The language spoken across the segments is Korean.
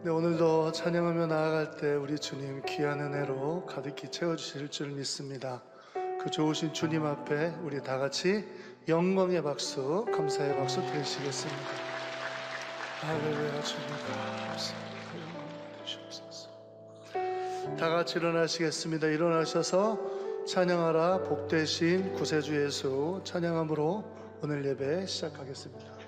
네, 오늘도 찬양하며 나아갈 때 우리 주님 귀한 은혜로 가득히 채워주실 줄 믿습니다. 그 좋으신 주님 앞에 우리 다 같이 영광의 박수, 감사의 박수 드리시겠습니다. 할렐루야. 주님 감사합니다. 영광 받으시옵소서. 다 같이 일어나시겠습니다. 일어나셔서 찬양하라 복되신 구세주 예수 찬양함으로 오늘 예배 시작하겠습니다.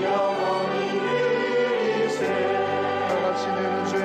영원히 그리세. 다 같이 내는 주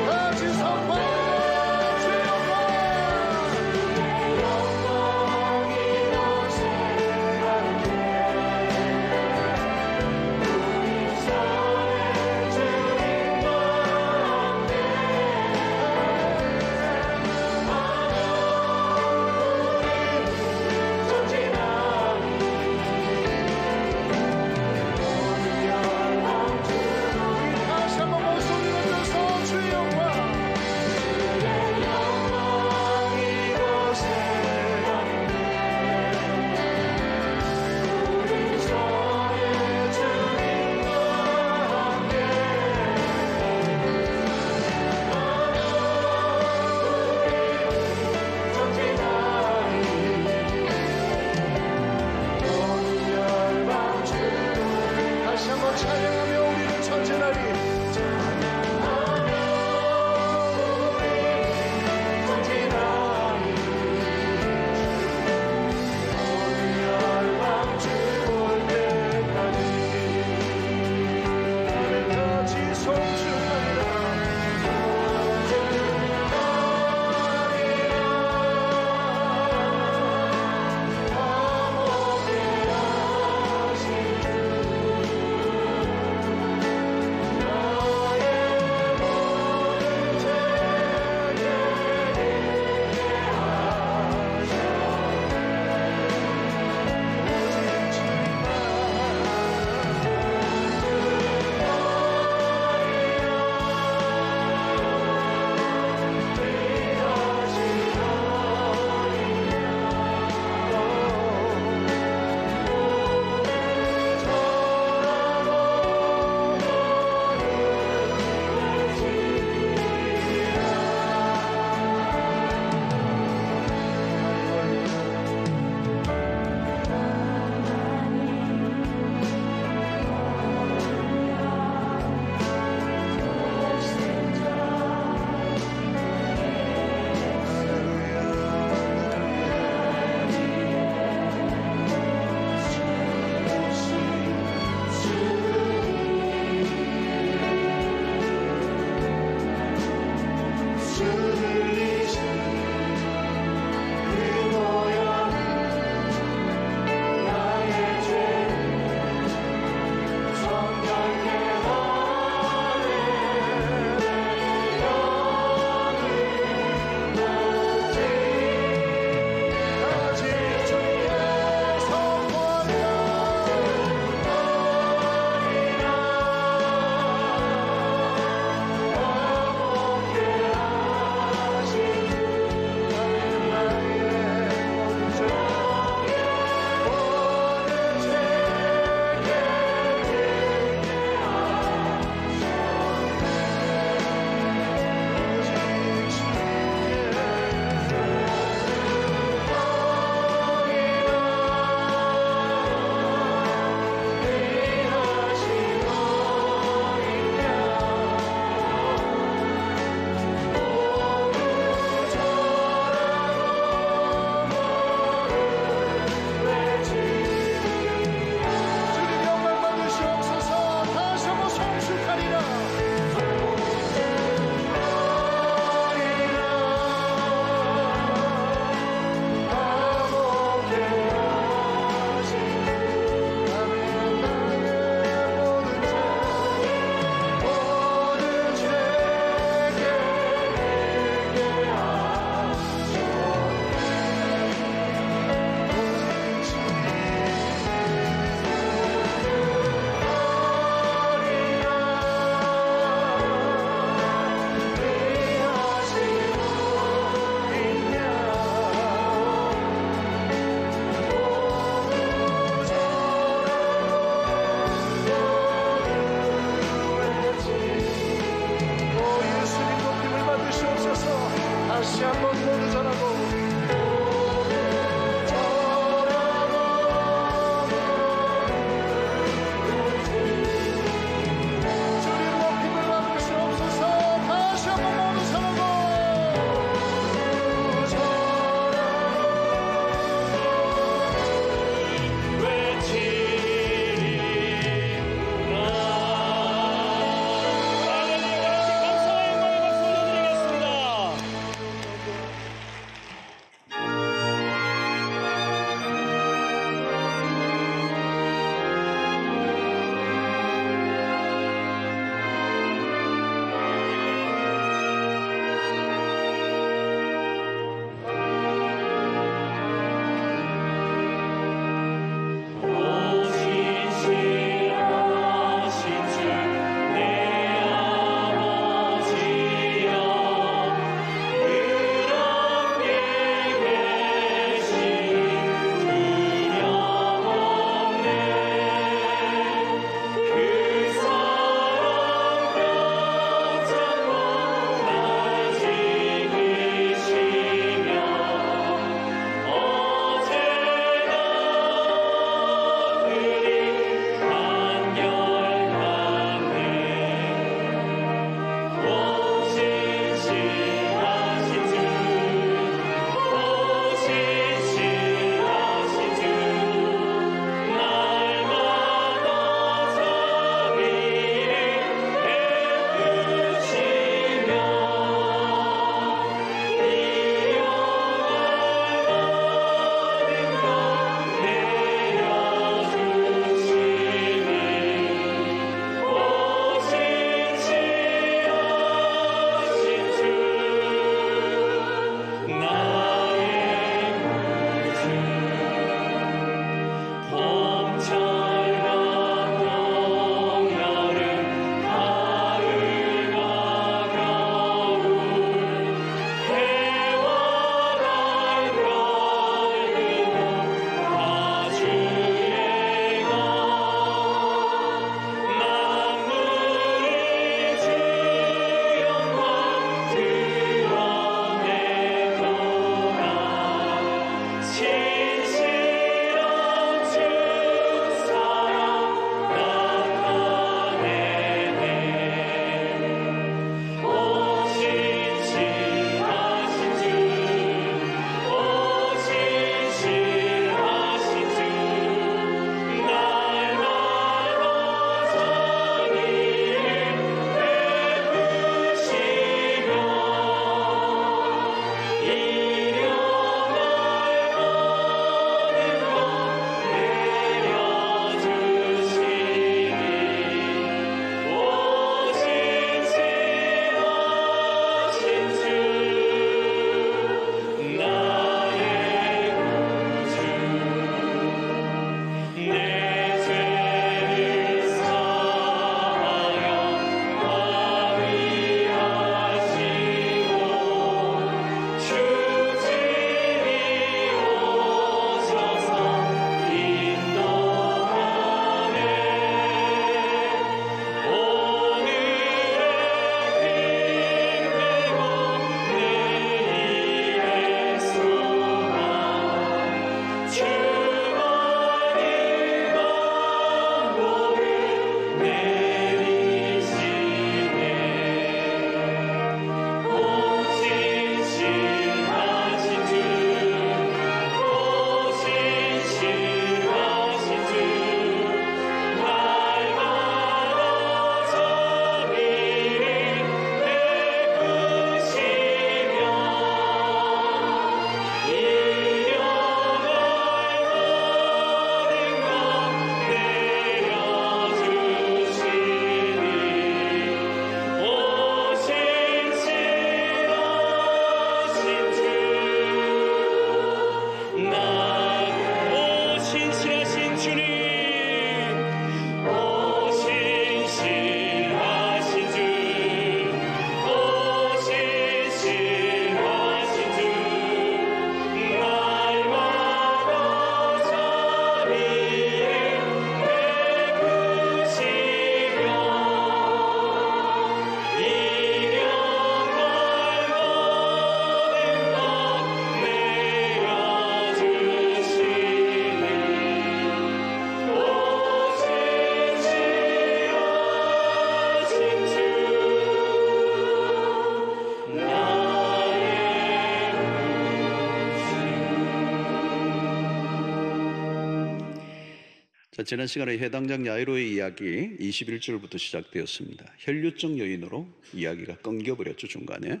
자, 지난 시간에 해당장 야이로의 이야기 21절부터 시작되었습니다. 혈류증 여인으로 이야기가 끊겨버렸죠, 중간에.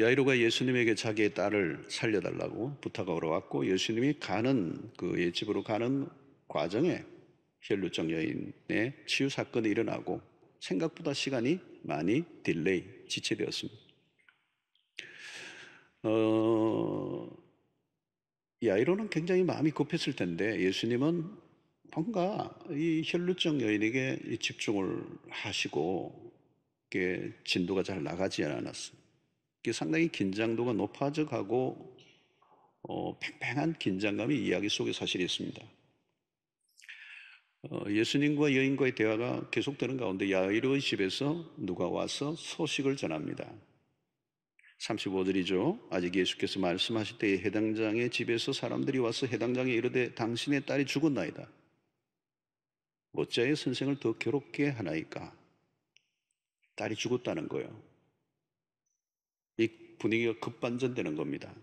야이로가 예수님에게 자기의 딸을 살려달라고 부탁하러 왔고, 예수님이 가는 그 집으로 가는 과정에 혈류증 여인의 치유 사건이 일어나고 생각보다 시간이 많이 지체되었습니다. 야이로는 굉장히 마음이 급했을 텐데 예수님은 뭔가 이 혈루증 여인에게 집중을 하시고 이게 진도가 잘 나가지 않았어요. 이게 상당히 긴장도가 높아져 가고 팽팽한 긴장감이 이야기 속에 사실 있습니다. 예수님과 여인과의 대화가 계속되는 가운데 야이로의 집에서 누가 와서 소식을 전합니다. 35절이죠. 아직 예수께서 말씀하실 때에 해당 장의 집에서 사람들이 와서 해당 장에 이르되 당신의 딸이 죽었나이다. 어찌하여 선생을 더 괴롭게 하나이까? 딸이 죽었다는 거예요. 이 분위기가 급반전되는 겁니다.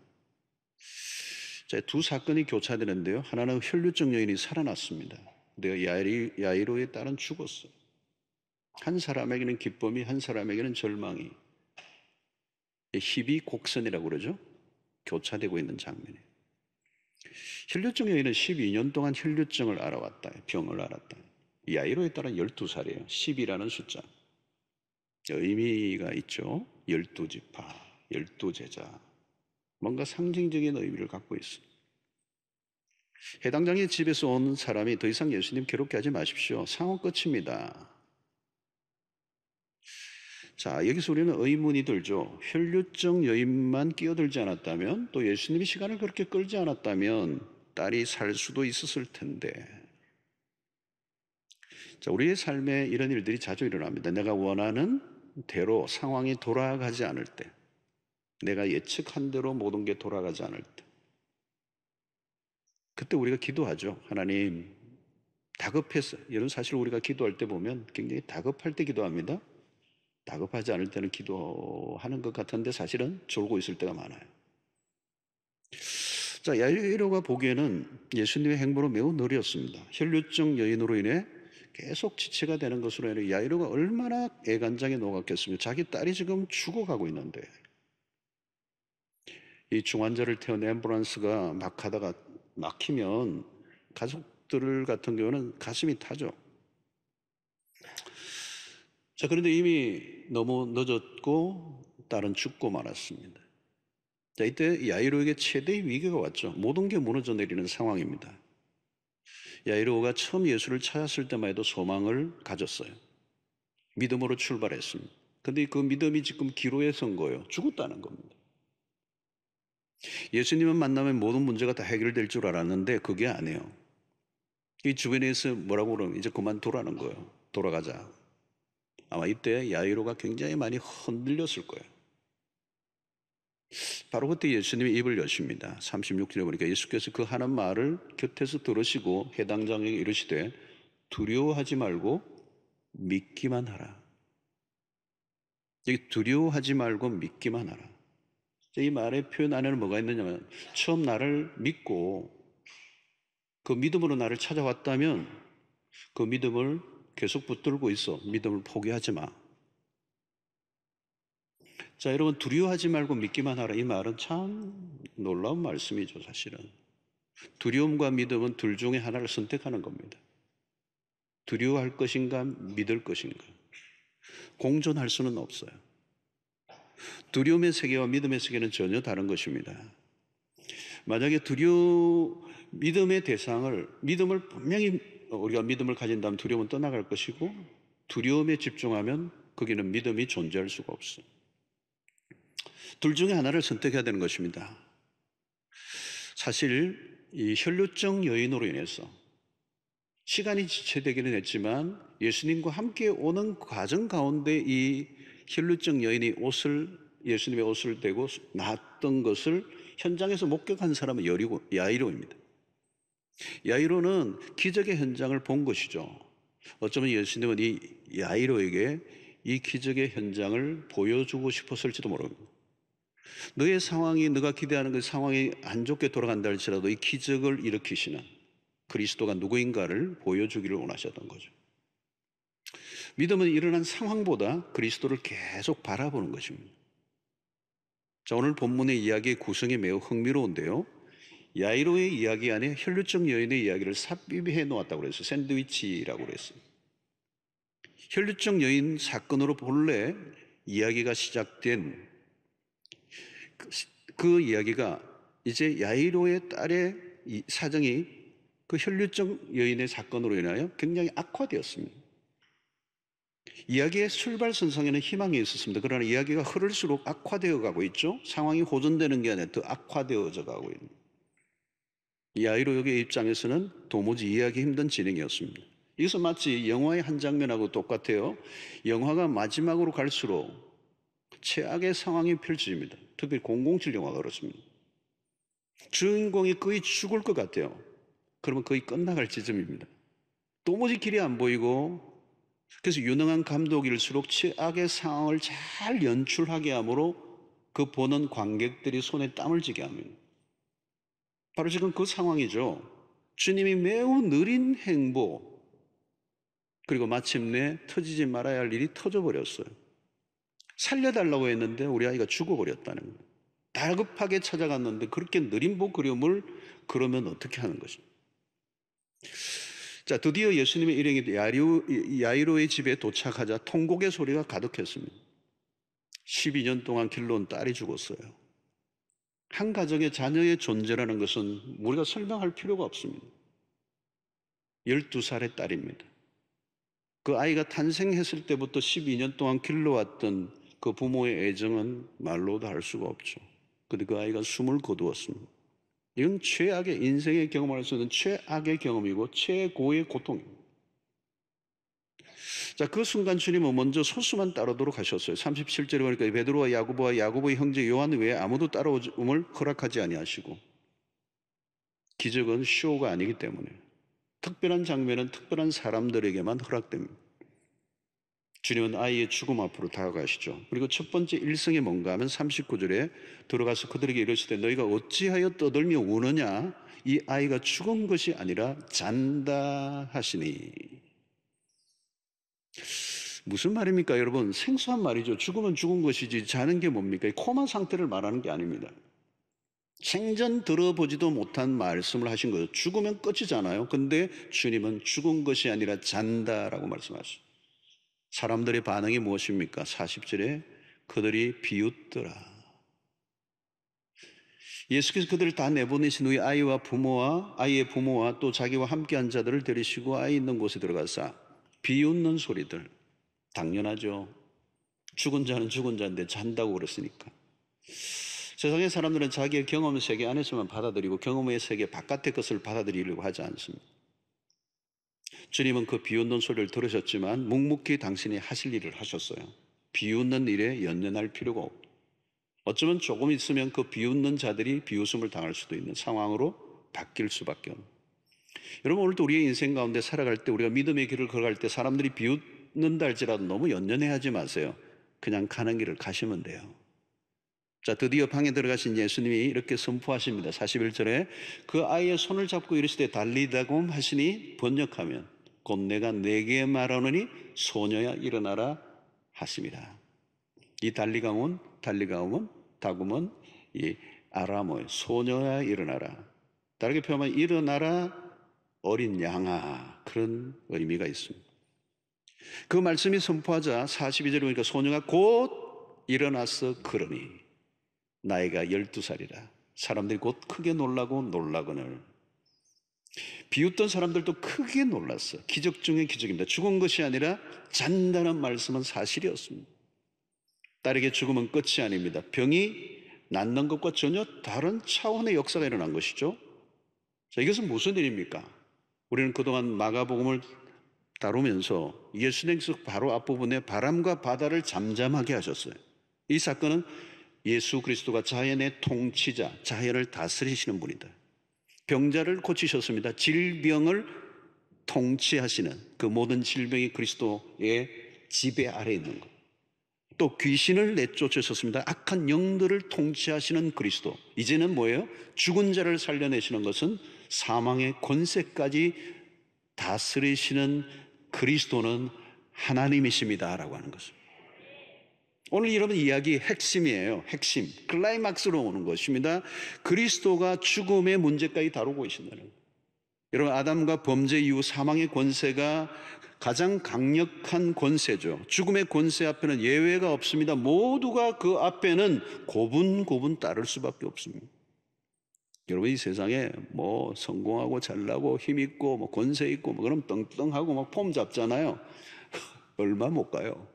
자, 두 사건이 교차되는데요. 하나는 혈류증 여인이 살아났습니다. 근데 야이로의 딸은 죽었어요. 한 사람에게는 기쁨이, 한 사람에게는 절망이, 희비곡선이라고 그러죠. 교차되고 있는 장면이에요. 혈류증 여인은 12년 동안 혈류증을 알아왔다. 병을 알았다. 야이로에 따른 12살이에요. 10이라는 숫자. 의미가 있죠. 12지파, 12제자. 뭔가 상징적인 의미를 갖고 있습니다. 해당 장의 집에서 온 사람이 더 이상 예수님 괴롭게 하지 마십시오. 상황 끝입니다. 자, 여기서 우리는 의문이 들죠. 혈류증 여인만 끼어들지 않았다면, 또 예수님이 시간을 그렇게 끌지 않았다면 딸이 살 수도 있었을 텐데. 자, 우리의 삶에 이런 일들이 자주 일어납니다. 내가 원하는 대로 상황이 돌아가지 않을 때, 내가 예측한 대로 모든 게 돌아가지 않을 때, 그때 우리가 기도하죠. 하나님, 다급했어요. 이런 사실 우리가 기도할 때 보면 굉장히 다급할 때 기도합니다. 다급하지 않을 때는 기도하는 것 같은데 사실은 졸고 있을 때가 많아요. 자, 야이로가 보기에는 예수님의 행보로 매우 느렸습니다. 혈류증 여인으로 인해 계속 지체가 되는 것으로 인해 야이로가 얼마나 애간장에 녹았겠습니까? 자기 딸이 지금 죽어가고 있는데, 이 중환자를 태운 앰뷸런스가 막 가다가 막히면 가족들 같은 경우는 가슴이 타죠. 자, 그런데 이미 너무 늦었고 딸은 죽고 말았습니다. 자, 이때 야이로에게 최대의 위기가 왔죠. 모든 게 무너져 내리는 상황입니다. 야이로가 처음 예수를 찾았을 때만 해도 소망을 가졌어요. 믿음으로 출발했습니다. 근데 그 믿음이 지금 기로에 선 거예요. 죽었다는 겁니다. 예수님을 만나면 모든 문제가 다 해결될 줄 알았는데 그게 아니에요. 이 주변에서 뭐라고 그러면 이제 그만두라는 거예요. 돌아가자. 아마 이때 야이로가 굉장히 많이 흔들렸을 거예요. 바로 그때 예수님이 입을 여십니다. 36절에 보니까 예수께서 그 하는 말을 곁에서 들으시고 해당 장에게 이르시되 두려워하지 말고 믿기만 하라. 여기 두려워하지 말고 믿기만 하라. 이 말의 표현 안에는 뭐가 있느냐면, 처음 나를 믿고 그 믿음으로 나를 찾아왔다면 그 믿음을 계속 붙들고 있어. 믿음을 포기하지 마. 자, 여러분, 두려워하지 말고 믿기만 하라. 이 말은 참 놀라운 말씀이죠, 사실은. 두려움과 믿음은 둘 중에 하나를 선택하는 겁니다. 두려워할 것인가, 믿을 것인가. 공존할 수는 없어요. 두려움의 세계와 믿음의 세계는 전혀 다른 것입니다. 만약에 믿음의 대상을, 믿음을 분명히 우리가 믿음을 가진다면 두려움은 떠나갈 것이고, 두려움에 집중하면 거기는 믿음이 존재할 수가 없어요. 둘 중에 하나를 선택해야 되는 것입니다. 사실 이 혈류증 여인으로 인해서 시간이 지체되기는 했지만 예수님과 함께 오는 과정 가운데 이 혈류증 여인이 예수님의 옷을 대고 나았던 것을 현장에서 목격한 사람은 야이로입니다. 야이로는 기적의 현장을 본 것이죠. 어쩌면 예수님은 이 야이로에게 이 기적의 현장을 보여주고 싶었을지도 모릅니다. 너의 상황이, 너가 기대하는 그 상황이 안 좋게 돌아간다 할지라도 이 기적을 일으키시는, 그리스도가 누구인가를 보여주기를 원하셨던 거죠. 믿음은 일어난 상황보다 그리스도를 계속 바라보는 것입니다. 자, 오늘 본문의 이야기의 구성이 매우 흥미로운데요. 야이로의 이야기 안에 혈류증 여인의 이야기를 삽입해 놓았다고 그랬어요. 샌드위치라고 그랬어요. 혈류증 여인 사건으로 본래 이야기가 시작된 그 이야기가 이제 야이로의 딸의 사정이 그 혈류증 여인의 사건으로 인하여 굉장히 악화되었습니다. 이야기의 출발선상에는 희망이 있었습니다. 그러나 이야기가 흐를수록 악화되어 가고 있죠. 상황이 호전되는 게 아니라 더 악화되어져 가고 있는. 야이로 역의 입장에서는 도무지 이해하기 힘든 진행이었습니다. 이것은 마치 영화의 한 장면하고 똑같아요. 영화가 마지막으로 갈수록 최악의 상황이 펼쳐집니다. 특히 007 영화가 그렇습니다. 주인공이 거의 죽을 것 같아요. 그러면 거의 끝나갈 지점입니다. 도무지 길이 안 보이고, 그래서 유능한 감독일수록 최악의 상황을 잘 연출하게 함으로 그 보는 관객들이 손에 땀을 쥐게 합니다. 바로 지금 그 상황이죠. 주님이 매우 느린 행보, 그리고 마침내 터지지 말아야 할 일이 터져버렸어요. 살려달라고 했는데 우리 아이가 죽어버렸다는 거예요. 다급하게 찾아갔는데 그렇게 느린 그림을 그러면 어떻게 하는 것입니까? 자, 드디어 예수님의 일행이 야이로의 집에 도착하자 통곡의 소리가 가득했습니다. 12년 동안 길러온 딸이 죽었어요. 한 가정의 자녀의 존재라는 것은 우리가 설명할 필요가 없습니다. 12살의 딸입니다. 그 아이가 탄생했을 때부터 12년 동안 길러왔던 그 부모의 애정은 말로도 할 수가 없죠. 그런데 그 아이가 숨을 거두었습니다. 이건 최악의, 인생의 경험할 수 있는 최악의 경험이고 최고의 고통입니다. 자, 그 순간 주님은 먼저 소수만 따르도록 하셨어요. 37절에 보니까 베드로와 야고보와 야고보의 형제 요한 외에 아무도 따라옴을 허락하지 아니하시고, 기적은 쇼가 아니기 때문에 특별한 장면은 특별한 사람들에게만 허락됩니다. 주님은 아이의 죽음 앞으로 다가가시죠. 그리고 첫 번째 일성이 뭔가 하면 39절에 들어가서 그들에게 이르시되 너희가 어찌하여 떠들며 우느냐, 이 아이가 죽은 것이 아니라 잔다 하시니. 무슨 말입니까 여러분? 생소한 말이죠. 죽으면 죽은 것이지 자는 게 뭡니까? 코마 상태를 말하는 게 아닙니다. 생전 들어보지도 못한 말씀을 하신 거예요. 죽으면 끝이잖아요. 근데 주님은 죽은 것이 아니라 잔다라고 말씀하시죠. 사람들의 반응이 무엇입니까? 40절에 그들이 비웃더라. 예수께서 그들을 다 내보내신 후에 아이의 부모와 또 자기와 함께한 자들을 데리시고 아이 있는 곳에 들어가서 비웃는 소리들. 당연하죠. 죽은 자는 죽은 자인데 잔다고 그랬으니까. 세상의 사람들은 자기의 경험 세계 안에서만 받아들이고 경험의 세계 바깥의 것을 받아들이려고 하지 않습니다. 주님은 그 비웃는 소리를 들으셨지만 묵묵히 당신이 하실 일을 하셨어요. 비웃는 일에 연연할 필요가 없고, 어쩌면 조금 있으면 그 비웃는 자들이 비웃음을 당할 수도 있는 상황으로 바뀔 수밖에 없는. 여러분, 오늘도 우리의 인생 가운데 살아갈 때, 우리가 믿음의 길을 걸어갈 때 사람들이 비웃는다 할지라도 너무 연연해하지 마세요. 그냥 가는 길을 가시면 돼요. 자, 드디어 방에 들어가신 예수님이 이렇게 선포하십니다. 41절에 그 아이의 손을 잡고 이르시되 달리다곰 하시니, 번역하면 곧 내가 네게 말하노니 소녀야 일어나라 하십니다. 이 다곰은 이 아람어예요. 소녀야 일어나라. 다르게 표현하면 일어나라 어린 양아, 그런 의미가 있습니다. 그 말씀이 선포하자 42절에 보니까 소녀가 곧 일어나서 걸으니 나이가 12살이라 사람들이 곧 크게 놀라거늘. 비웃던 사람들도 크게 놀랐어요. 기적 중의 기적입니다. 죽은 것이 아니라 잔다는 말씀은 사실이었습니다. 딸에게 죽음은 끝이 아닙니다. 병이 낫는 것과 전혀 다른 차원의 역사가 일어난 것이죠. 자, 이것은 무슨 일입니까? 우리는 그동안 마가복음을 다루면서 예수님께서 바로 앞부분에 바람과 바다를 잠잠하게 하셨어요. 이 사건은 예수 그리스도가 자연의 통치자, 자연을 다스리시는 분이다. 병자를 고치셨습니다. 질병을 통치하시는, 그 모든 질병이 그리스도의 지배 아래 있는 것. 또 귀신을 내쫓으셨습니다. 악한 영들을 통치하시는 그리스도. 이제는 뭐예요? 죽은 자를 살려내시는 것은 사망의 권세까지 다스리시는 그리스도는 하나님이십니다라고 하는 것입니다. 오늘 여러분 이야기의 핵심이에요. 핵심, 클라이막스로 오는 것입니다. 그리스도가 죽음의 문제까지 다루고 계신다는 거예요. 여러분, 아담과 범죄 이후 사망의 권세가 가장 강력한 권세죠. 죽음의 권세 앞에는 예외가 없습니다. 모두가 그 앞에는 고분고분 따를 수밖에 없습니다. 여러분, 이 세상에 뭐 성공하고 잘나고 힘있고 뭐 권세 있고 뭐 그럼 떵떵하고 막 폼 잡잖아요. 얼마 못 가요.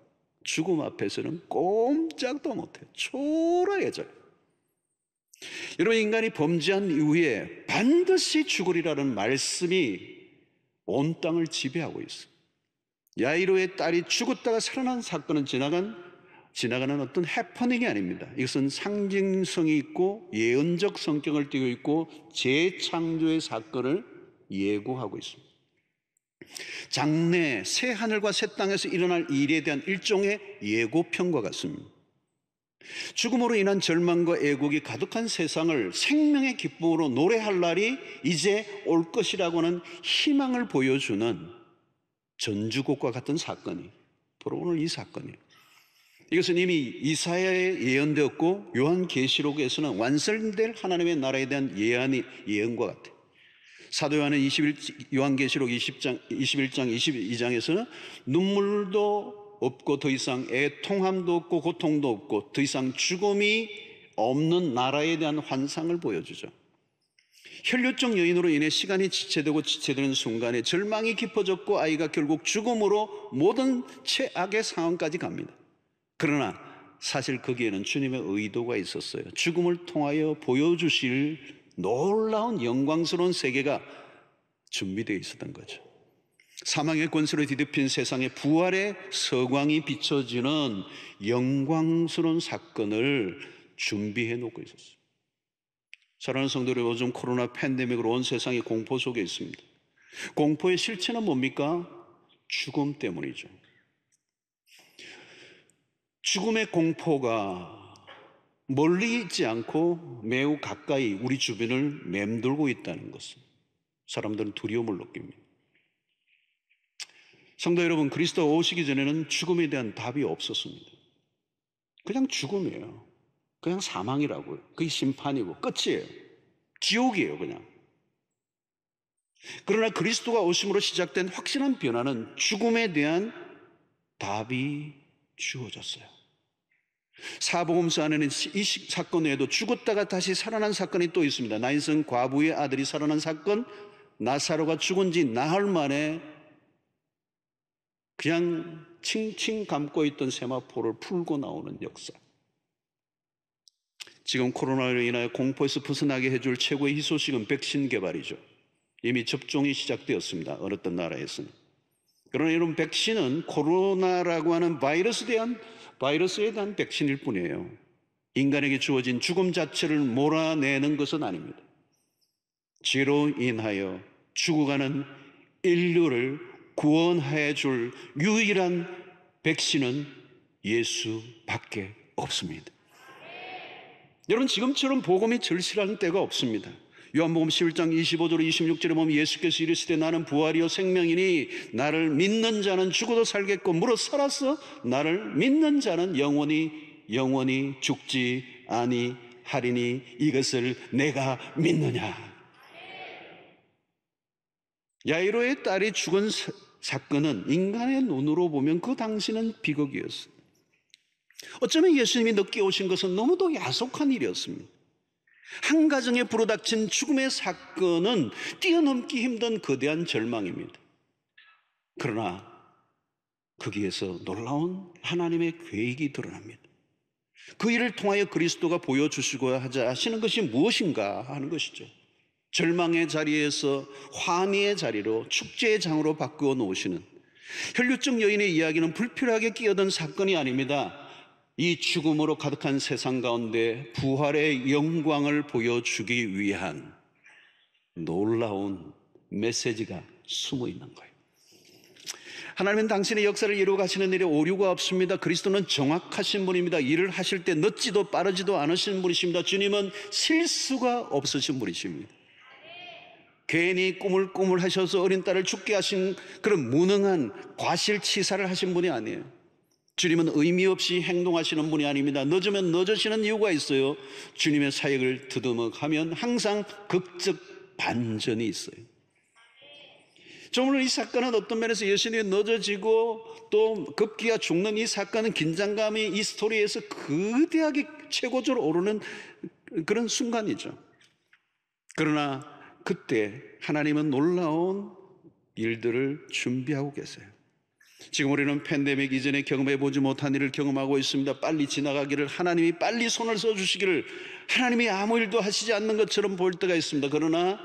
죽음 앞에서는 꼼짝도 못해요. 초라해져요. 여러분, 인간이 범죄한 이후에 반드시 죽으리라는 말씀이 온 땅을 지배하고 있어요. 야이로의 딸이 죽었다가 살아난 사건은 지나가는 어떤 해퍼닝이 아닙니다. 이것은 상징성이 있고 예언적 성격을 띠고 있고 재창조의 사건을 예고하고 있습니다. 장래 새 하늘과 새 땅에서 일어날 일에 대한 일종의 예고편과 같습니다. 죽음으로 인한 절망과 애곡이 가득한 세상을 생명의 기쁨으로 노래할 날이 이제 올 것이라고 하는 희망을 보여주는 전주곡과 같은 사건이 바로 오늘 이 사건이에요. 이것은 이미 이사야에 예언되었고 요한계시록에서는 완성될 하나님의 나라에 대한 예언과 같아요. 사도 요한은 요한계시록 21장 22장에서는 눈물도 없고 더 이상 애통함도 없고 고통도 없고 더 이상 죽음이 없는 나라에 대한 환상을 보여주죠. 혈류증 여인으로 인해 시간이 지체되는 순간에 절망이 깊어졌고 아이가 결국 죽음으로 모든 최악의 상황까지 갑니다. 그러나 사실 거기에는 주님의 의도가 있었어요. 죽음을 통하여 보여주실 놀라운 영광스러운 세계가 준비되어 있었던 거죠. 사망의 권세로 뒤덮인 세상에 부활의 서광이 비춰지는 영광스러운 사건을 준비해 놓고 있었어요. 사랑하는 성도 여러분, 요즘 코로나 팬데믹으로 온 세상이 공포 속에 있습니다. 공포의 실체는 뭡니까? 죽음 때문이죠. 죽음의 공포가 멀리 있지 않고 매우 가까이 우리 주변을 맴돌고 있다는 것은 사람들은 두려움을 느낍니다. 성도 여러분, 그리스도가 오시기 전에는 죽음에 대한 답이 없었습니다. 그냥 죽음이에요. 그냥 사망이라고요. 그게 심판이고 끝이에요. 지옥이에요, 그냥. 그러나 그리스도가 오심으로 시작된 확실한 변화는 죽음에 대한 답이 주어졌어요. 사복음서 안에는 이 사건 외에도 죽었다가 다시 살아난 사건이 또 있습니다. 나인성 과부의 아들이 살아난 사건, 나사로가 죽은 지 나흘 만에 그냥 칭칭 감고 있던 세마포를 풀고 나오는 역사. 지금 코로나로 인하여 공포에서 벗어나게 해줄 최고의 희소식은 백신 개발이죠. 이미 접종이 시작되었습니다. 어느 나라에서는. 그러나 여러분, 백신은 코로나라고 하는 바이러스에 대한 백신일 뿐이에요. 인간에게 주어진 죽음 자체를 몰아내는 것은 아닙니다. 죄로 인하여 죽어가는 인류를 구원해 줄 유일한 백신은 예수밖에 없습니다. 여러분, 지금처럼 복음이 절실한 때가 없습니다. 요한복음 11장 25절 26절에 보면 예수께서 이르시되 나는 부활이요 생명이니 나를 믿는 자는 죽어도 살겠고 무릇 살아서 나를 믿는 자는 영원히 죽지 아니하리니 이것을 내가 믿느냐. 야이로의 딸이 죽은 사건은 인간의 눈으로 보면 그 당시는 비극이었어요. 어쩌면 예수님이 늦게 오신 것은 너무도 야속한 일이었습니다. 한 가정에 불어닥친 죽음의 사건은 뛰어넘기 힘든 거대한 절망입니다. 그러나 거기에서 놀라운 하나님의 계획이 드러납니다. 그 일을 통하여 그리스도가 보여주시고자 하시는 것이 무엇인가 하는 것이죠. 절망의 자리에서 환희의 자리로 축제의 장으로 바꾸어 놓으시는 혈류증 여인의 이야기는 불필요하게 끼어든 사건이 아닙니다. 이 죽음으로 가득한 세상 가운데 부활의 영광을 보여주기 위한 놀라운 메시지가 숨어 있는 거예요. 하나님은 당신의 역사를 이루어 가시는 일에 오류가 없습니다. 그리스도는 정확하신 분입니다. 일을 하실 때 늦지도 빠르지도 않으신 분이십니다. 주님은 실수가 없으신 분이십니다. 괜히 꾸물꾸물 하셔서 어린 딸을 죽게 하신 그런 무능한 과실치사를 하신 분이 아니에요. 주님은 의미 없이 행동하시는 분이 아닙니다. 늦으면 늦으시는 이유가 있어요. 주님의 사역을 드드먹하면 항상 극적 반전이 있어요. 오늘 이 사건은 어떤 면에서 예수님이 늦어지고 또 급기야 죽는 이 사건은 긴장감이 이 스토리에서 거대하게 최고조로 오르는 그런 순간이죠. 그러나 그때 하나님은 놀라운 일들을 준비하고 계세요. 지금 우리는 팬데믹 이전에 경험해보지 못한 일을 경험하고 있습니다. 빨리 지나가기를, 하나님이 빨리 손을 써주시기를, 하나님이 아무 일도 하시지 않는 것처럼 보일 때가 있습니다. 그러나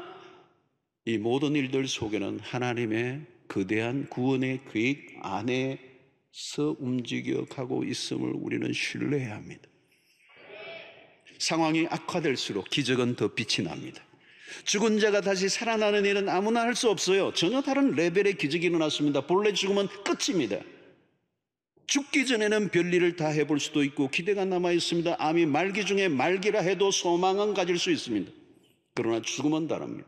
이 모든 일들 속에는 하나님의 거대한 구원의 계획 안에서 움직여가고 있음을 우리는 신뢰해야 합니다. 상황이 악화될수록 기적은 더 빛이 납니다. 죽은 자가 다시 살아나는 일은 아무나 할 수 없어요. 전혀 다른 레벨의 기적이 일어났습니다. 본래 죽으면 끝입니다. 죽기 전에는 별일을 다 해볼 수도 있고 기대가 남아 있습니다. 암이 말기 중에 말기라 해도 소망은 가질 수 있습니다. 그러나 죽음은 다릅니다.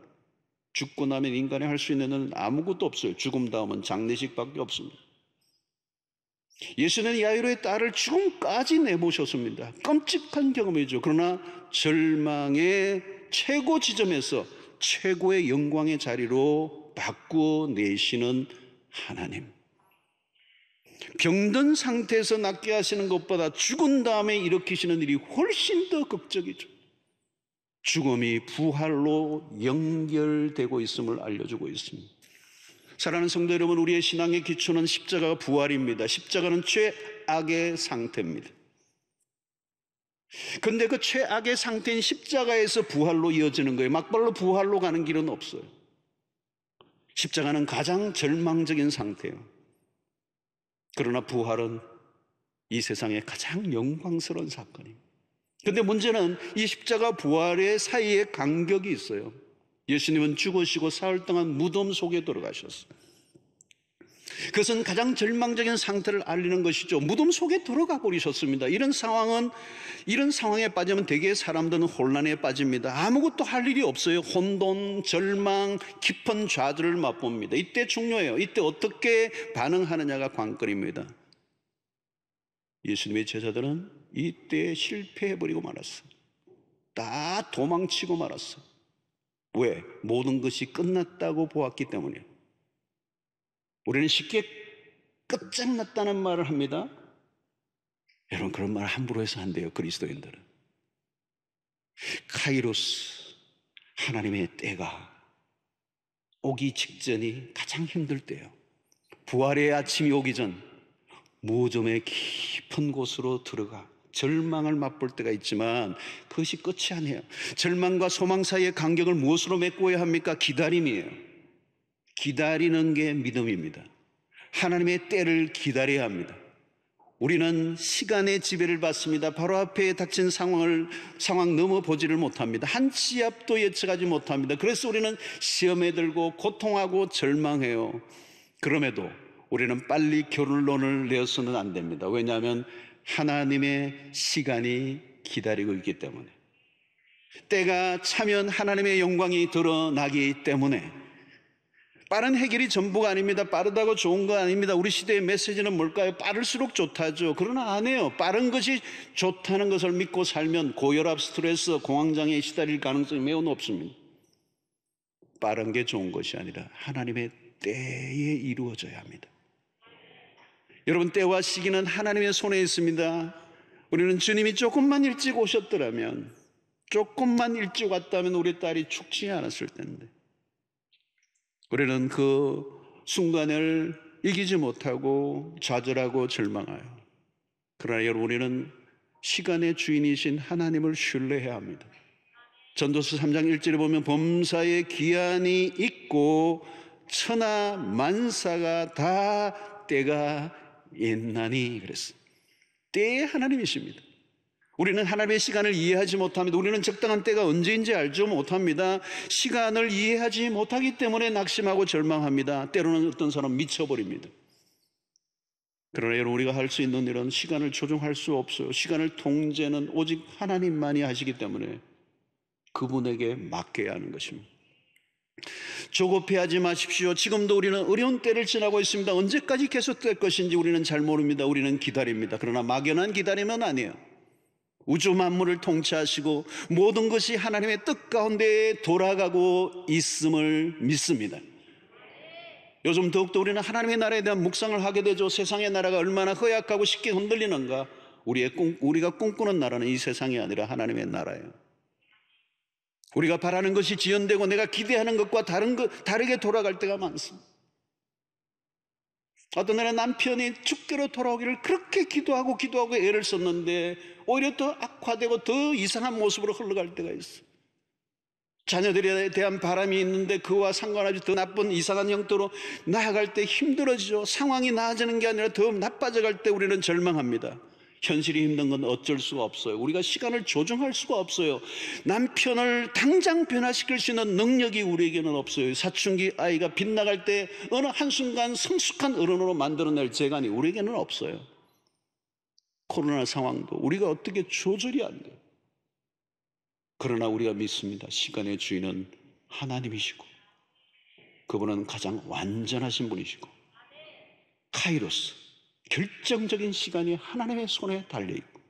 죽고 나면 인간이 할 수 있는 일은 아무것도 없어요. 죽음 다음은 장례식밖에 없습니다. 예수는 야이로의 딸을 죽음까지 내모셨습니다. 끔찍한 경험이죠. 그러나 절망의 최고 지점에서 최고의 영광의 자리로 바꾸어 내시는 하나님. 병든 상태에서 낫게 하시는 것보다 죽은 다음에 일으키시는 일이 훨씬 더 극적이죠. 죽음이 부활로 연결되고 있음을 알려주고 있습니다. 사랑하는 성도 여러분, 우리의 신앙의 기초는 십자가가 부활입니다. 십자가는 최악의 상태입니다. 그런데 그 최악의 상태인 십자가에서 부활로 이어지는 거예요. 막발로 부활로 가는 길은 없어요. 십자가는 가장 절망적인 상태예요. 그러나 부활은 이 세상의 가장 영광스러운 사건입니다. 그런데 문제는 이 십자가 부활의 사이에 간격이 있어요. 예수님은 죽으시고 사흘 동안 무덤 속에 들어가셨어요. 그것은 가장 절망적인 상태를 알리는 것이죠. 무덤 속에 들어가 버리셨습니다. 이런 상황에 빠지면 대개 사람들은 혼란에 빠집니다. 아무것도 할 일이 없어요. 혼돈, 절망, 깊은 좌절을 맛봅니다. 이때 중요해요. 이때 어떻게 반응하느냐가 관건입니다. 예수님의 제자들은 이때 실패해버리고 말았어요. 다 도망치고 말았어요. 왜? 모든 것이 끝났다고 보았기 때문이에요. 우리는 쉽게 끝장났다는 말을 합니다. 여러분, 그런 말 함부로 해서 안 돼요. 그리스도인들은 카이로스, 하나님의 때가 오기 직전이 가장 힘들 때예요. 부활의 아침이 오기 전 무덤의 깊은 곳으로 들어가 절망을 맛볼 때가 있지만 그것이 끝이 아니에요. 절망과 소망 사이의 간격을 무엇으로 메꿔야 합니까? 기다림이에요. 기다리는 게 믿음입니다. 하나님의 때를 기다려야 합니다. 우리는 시간의 지배를 받습니다. 바로 앞에 닥친 상황 넘어보지를 못합니다. 한 치 앞도 예측하지 못합니다. 그래서 우리는 시험에 들고 고통하고 절망해요. 그럼에도 우리는 빨리 결론을 내어서는 안 됩니다. 왜냐하면 하나님의 시간이 기다리고 있기 때문에, 때가 차면 하나님의 영광이 드러나기 때문에. 빠른 해결이 전부가 아닙니다. 빠르다고 좋은 거 아닙니다. 우리 시대의 메시지는 뭘까요? 빠를수록 좋다죠. 그러나 아니에요. 빠른 것이 좋다는 것을 믿고 살면 고혈압, 스트레스, 공황장애에 시달릴 가능성이 매우 높습니다. 빠른 게 좋은 것이 아니라 하나님의 때에 이루어져야 합니다. 여러분, 때와 시기는 하나님의 손에 있습니다. 우리는 주님이 조금만 일찍 오셨더라면, 조금만 일찍 왔다면 우리 딸이 죽지 않았을 텐데, 우리는 그 순간을 이기지 못하고 좌절하고 절망해요. 그러나 여러분, 우리는 시간의 주인이신 하나님을 신뢰해야 합니다. 전도서 3장 1절에 보면 범사에 기한이 있고 천하 만사가 다 때가 있나니 그랬어요. 때의 하나님이십니다. 우리는 하나님의 시간을 이해하지 못합니다. 우리는 적당한 때가 언제인지 알지 못합니다. 시간을 이해하지 못하기 때문에 낙심하고 절망합니다. 때로는 어떤 사람 미쳐버립니다. 그러나 여러분, 우리가 할 수 있는 일은 시간을 조종할 수 없어요. 시간을 통제는 오직 하나님만이 하시기 때문에 그분에게 맡겨야 하는 것입니다. 조급해하지 마십시오. 지금도 우리는 어려운 때를 지나고 있습니다. 언제까지 계속될 것인지 우리는 잘 모릅니다. 우리는 기다립니다. 그러나 막연한 기다림은 아니에요. 우주 만물을 통치하시고 모든 것이 하나님의 뜻 가운데 돌아가고 있음을 믿습니다. 요즘 더욱더 우리는 하나님의 나라에 대한 묵상을 하게 되죠. 세상의 나라가 얼마나 허약하고 쉽게 흔들리는가. 우리가 꿈꾸는 나라는 이 세상이 아니라 하나님의 나라예요. 우리가 바라는 것이 지연되고 내가 기대하는 것과 다르게 돌아갈 때가 많습니다. 어떤 날에 남편이 죽게로 돌아오기를 그렇게 기도하고 애를 썼는데 오히려 더 악화되고 더 이상한 모습으로 흘러갈 때가 있어요. 자녀들에 대한 바람이 있는데 그와 상관없이 더 나쁜 이상한 형태로 나아갈 때 힘들어지죠. 상황이 나아지는 게 아니라 더 나빠져 갈 때 우리는 절망합니다. 현실이 힘든 건 어쩔 수가 없어요. 우리가 시간을 조정할 수가 없어요. 남편을 당장 변화시킬 수 있는 능력이 우리에게는 없어요. 사춘기 아이가 빗나갈 때 어느 한순간 성숙한 어른으로 만들어낼 재간이 우리에게는 없어요. 코로나 상황도 우리가 어떻게 조절이 안 돼요. 그러나 우리가 믿습니다. 시간의 주인은 하나님이시고 그분은 가장 완전하신 분이시고 카이로스, 결정적인 시간이 하나님의 손에 달려있고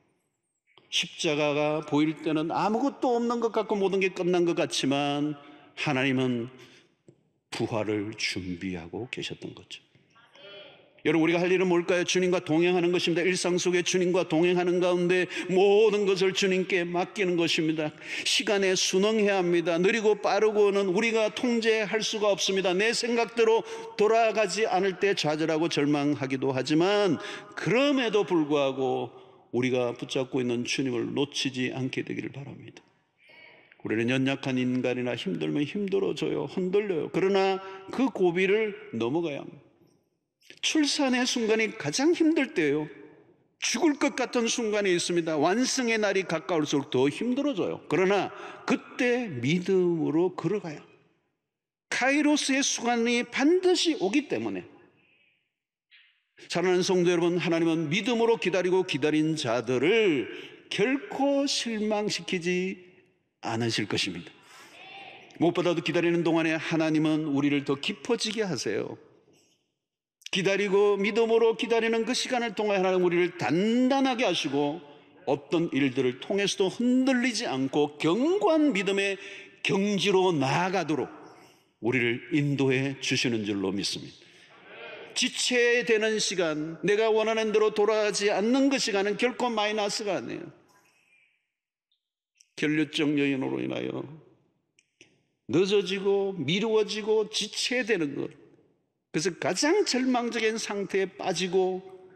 십자가가 보일 때는 아무것도 없는 것 같고 모든 게 끝난 것 같지만 하나님은 부활을 준비하고 계셨던 거죠. 여러분, 우리가 할 일은 뭘까요? 주님과 동행하는 것입니다. 일상 속에 주님과 동행하는 가운데 모든 것을 주님께 맡기는 것입니다. 시간에 순응해야 합니다. 느리고 빠르고는 우리가 통제할 수가 없습니다. 내 생각대로 돌아가지 않을 때 좌절하고 절망하기도 하지만 그럼에도 불구하고 우리가 붙잡고 있는 주님을 놓치지 않게 되기를 바랍니다. 우리는 연약한 인간이나 힘들면 힘들어져요. 흔들려요. 그러나 그 고비를 넘어가야 합니다. 출산의 순간이 가장 힘들 때예요. 죽을 것 같은 순간이 있습니다. 완성의 날이 가까울수록 더 힘들어져요. 그러나 그때 믿음으로 걸어가요. 카이로스의 순간이 반드시 오기 때문에. 사랑하는 성도 여러분, 하나님은 믿음으로 기다리고 기다린 자들을 결코 실망시키지 않으실 것입니다. 무엇보다도 기다리는 동안에 하나님은 우리를 더 깊어지게 하세요. 기다리고 믿음으로 기다리는 그 시간을 통해 하나님 우리를 단단하게 하시고 어떤 일들을 통해서도 흔들리지 않고 견고한 믿음의 경지로 나아가도록 우리를 인도해 주시는 줄로 믿습니다. 지체되는 시간, 내가 원하는 대로 돌아가지 않는 그 시간은 결코 마이너스가 아니에요. 결류적 요인으로 인하여 늦어지고 미루어지고 지체되는 것, 그래서 가장 절망적인 상태에 빠지고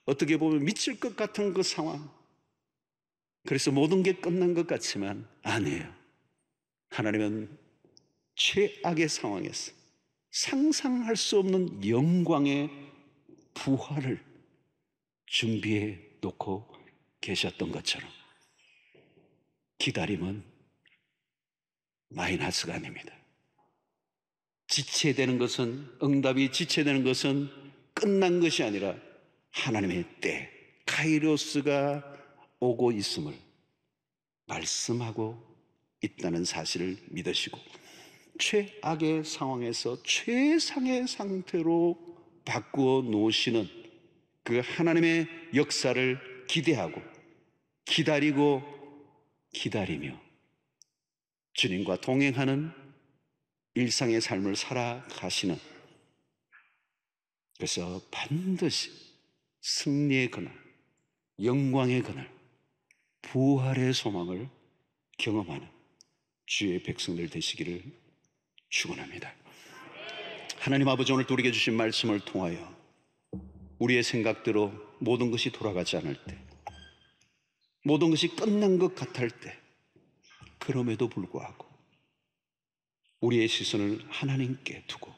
어떻게 보면 미칠 것 같은 그 상황, 그래서 모든 게 끝난 것 같지만 아니에요. 하나님은 최악의 상황에서 상상할 수 없는 영광의 부활을 준비해 놓고 계셨던 것처럼 기다림은 마이너스가 아닙니다. 지체되는 것은, 응답이 지체되는 것은 끝난 것이 아니라 하나님의 때, 카이로스가 오고 있음을 말씀하고 있다는 사실을 믿으시고 최악의 상황에서 최상의 상태로 바꾸어 놓으시는 그 하나님의 역사를 기대하고 기다리고 기다리며 주님과 동행하는 일상의 삶을 살아가시는, 그래서 반드시 승리의 그날, 영광의 그날, 부활의 소망을 경험하는 주의 백성들 되시기를 축원합니다. 하나님 아버지, 오늘 또 우리에게 주신 말씀을 통하여 우리의 생각대로 모든 것이 돌아가지 않을 때, 모든 것이 끝난 것 같을 때, 그럼에도 불구하고 우리의 시선을 하나님께 두고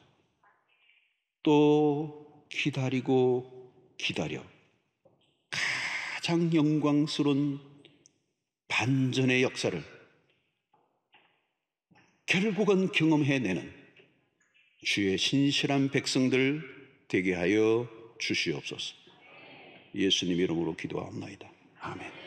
또 기다리고 기다려 가장 영광스러운 반전의 역사를 결국은 경험해내는 주의 신실한 백성들 되게 하여 주시옵소서. 예수님 이름으로 기도하옵나이다. 아멘.